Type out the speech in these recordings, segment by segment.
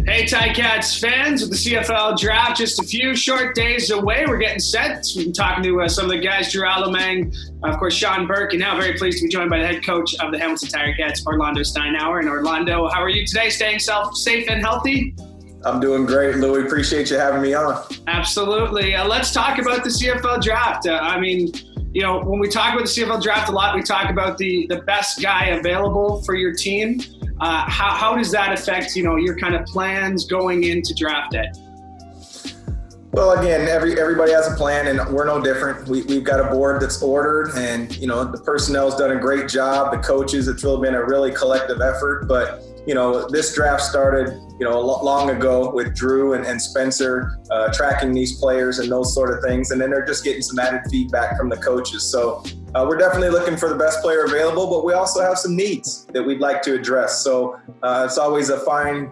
Hey, Ticats fans, with the CFL draft just a few short days away, we're getting set. We've been talking to some of the guys, Drew Allemang, of course, Sean Burke, and now very pleased to be joined by the head coach of the Hamilton Tiger Cats, Orlondo Steinauer. And Orlando, how are you today? Staying safe and healthy? I'm doing great, Louie. Appreciate you having me on. Absolutely. Let's talk about the CFL draft. When we talk about the CFL draft a lot, we talk about the best guy available for your team. How does that affect, your kind of plans going into draft day? Well, again, everybody has a plan, and we're no different. We've got a board that's ordered, and, the personnel's done a great job. The coaches, it's really been a really collective effort. But, this draft started, long ago with Drew and Spencer tracking these players and those sort of things. And then they're just getting some added feedback from the coaches. So we're definitely looking for the best player available, but we also have some needs that we'd like to address. So it's always a fine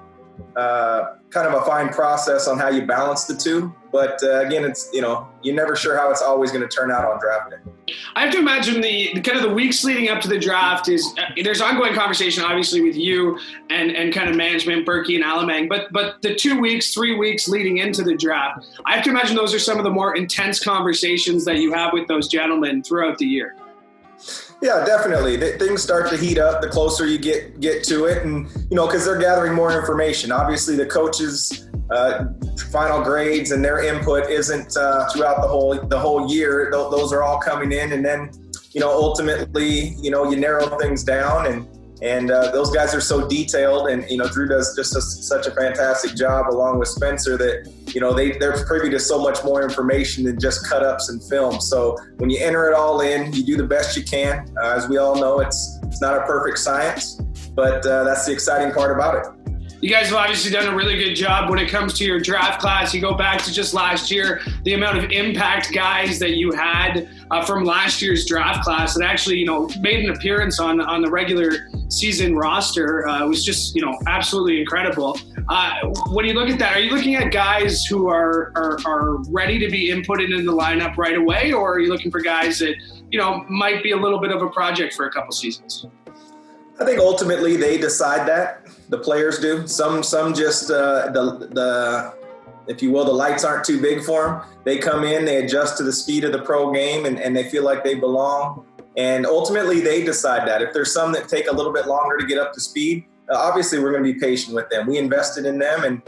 process on how you balance the two. But again, it's, you're never sure how it's always going to turn out on draft day. I have to imagine the kind of the weeks leading up to the draft is there's ongoing conversation, obviously, with you and kind of management, Berkey and Allemang. But the 2 weeks, 3 weeks leading into the draft, I have to imagine those are some of the more intense conversations that you have with those gentlemen throughout the year. Yeah, definitely. Things start to heat up the closer you get to it, and because they're gathering more information. Obviously, the coaches' final grades and their input isn't throughout the whole year. Those are all coming in, and then ultimately you narrow things down, and those guys are so detailed, and Drew does just such a fantastic job along with Spencer that they're privy to so much more information than just cut ups and film. So when you enter it all in, you do the best you can. As we all know, it's not a perfect science, but that's the exciting part about it. You guys have obviously done a really good job when it comes to your draft class. You go back to just last year, the amount of impact guys that you had from last year's draft class that actually, made an appearance on the regular season roster was just, absolutely incredible. When you look at that, are you looking at guys who are ready to be inputted into the lineup right away, or are you looking for guys that, might be a little bit of a project for a couple seasons? I think ultimately they decide that. The players do. Some just if you will, the lights aren't too big for them. They come in, they adjust to the speed of the pro game, and they feel like they belong. And ultimately they decide that. If there's some that take a little bit longer to get up to speed, obviously we're going to be patient with them. We invested in them, and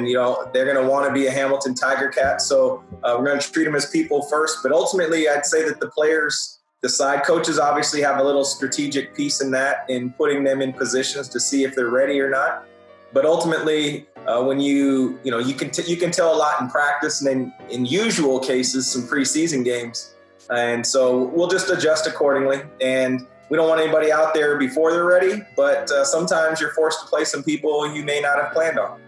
they're going to want to be a Hamilton Tiger Cat. So we're going to treat them as people first. But ultimately, I'd say that the players decide. Coaches obviously have a little strategic piece in that, in putting them in positions to see if they're ready or not. But ultimately, when you can tell a lot in practice, and then in usual cases, some preseason games. And so we'll just adjust accordingly. And we don't want anybody out there before they're ready, but sometimes you're forced to play some people you may not have planned on.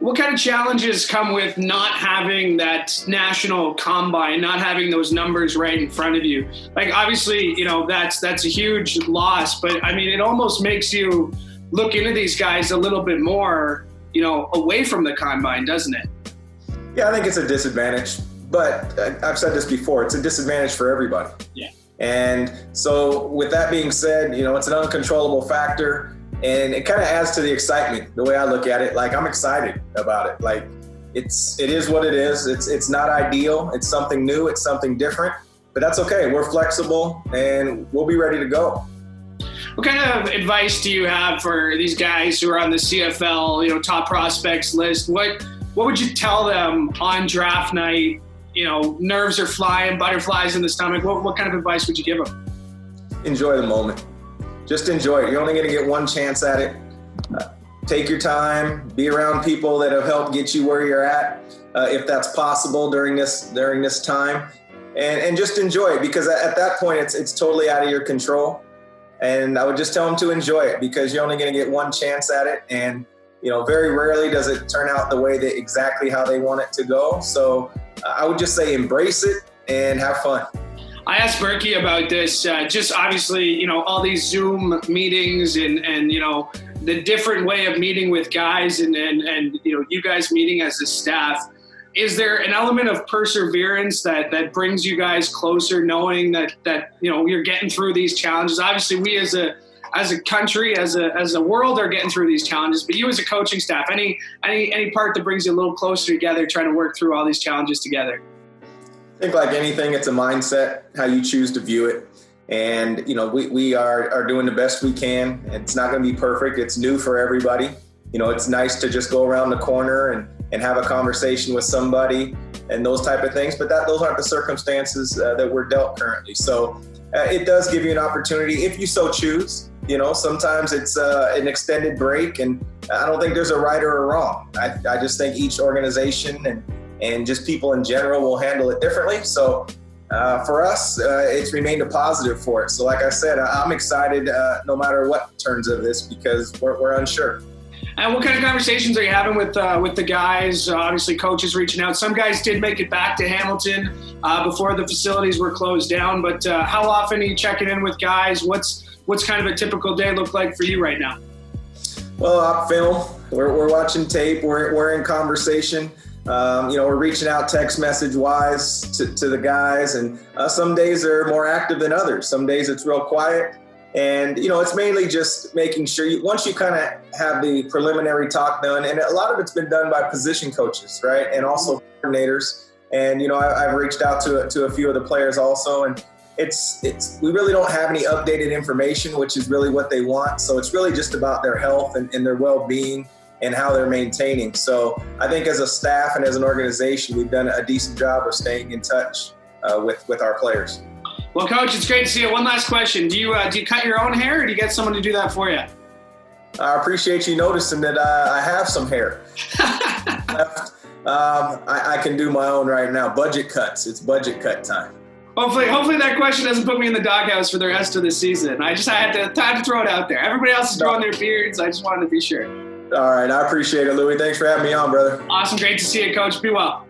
What kind of challenges come with not having that national combine, not having those numbers right in front of you? Like, obviously, that's a huge loss, but I mean, it almost makes you look into these guys a little bit more, away from the combine, doesn't it? Yeah, I think it's a disadvantage, but I've said this before, it's a disadvantage for everybody. Yeah. And so with that being said, it's an uncontrollable factor. And it kind of adds to the excitement, the way I look at it. Like, I'm excited about it. Like, it is what it is. It's not ideal. It's something new. It's something different. But that's okay. We're flexible, and we'll be ready to go. What kind of advice do you have for these guys who are on the CFL, top prospects list? What would you tell them on draft night? Nerves are flying, butterflies in the stomach. What kind of advice would you give them? Enjoy the moment. Just enjoy it. You're only going to get one chance at it. Take your time. Be around people that have helped get you where you're at, if that's possible during this time, and just enjoy it, because at that point it's totally out of your control. And I would just tell them to enjoy it, because you're only going to get one chance at it, and very rarely does it turn out the way that exactly how they want it to go. So I would just say embrace it and have fun. I asked Berkey about this, just obviously, all these Zoom meetings and the different way of meeting with guys and you guys meeting as a staff. Is there an element of perseverance that brings you guys closer, knowing that you're getting through these challenges? Obviously, we as a as a country, as a world, are getting through these challenges. But you as a coaching staff, any part that brings you a little closer together, trying to work through all these challenges together? I think like anything, it's a mindset, how you choose to view it. And, we are doing the best we can. It's not going to be perfect. It's new for everybody. It's nice to just go around the corner and have a conversation with somebody and those type of things. But those aren't the circumstances that we're dealt currently. So it does give you an opportunity if you so choose. Sometimes it's an extended break, and I don't think there's a right or a wrong. I just think each organization and just people in general will handle it differently. So for us, it's remained a positive for us. So like I said, I'm excited no matter what turns of this, because we're unsure. And what kind of conversations are you having with the guys? Obviously, coaches reaching out. Some guys did make it back to Hamilton before the facilities were closed down. But how often are you checking in with guys? What's kind of a typical day look like for you right now? Well, op film. We're watching tape. We're in conversation. We're reaching out text message wise to the guys, and some days are more active than others. Some days it's real quiet. And, it's mainly just making sure once you kind of have the preliminary talk done, and a lot of it's been done by position coaches, right? And also coordinators. And, I've reached out to a few of the players also. And we really don't have any updated information, which is really what they want. So it's really just about their health and their well-being and how they're maintaining. So I think as a staff and as an organization, we've done a decent job of staying in touch with our players. Well, Coach, it's great to see you. One last question. Do you cut your own hair, or do you get someone to do that for you? I appreciate you noticing that I have some hair. I can do my own right now. Budget cuts. It's budget cut time. Hopefully that question doesn't put me in the doghouse for the rest of the season. I had to throw it out there. Everybody else is growing their beards. I just wanted to be sure. All right. I appreciate it, Louie. Thanks for having me on, brother. Awesome. Great to see you, Coach. Be well.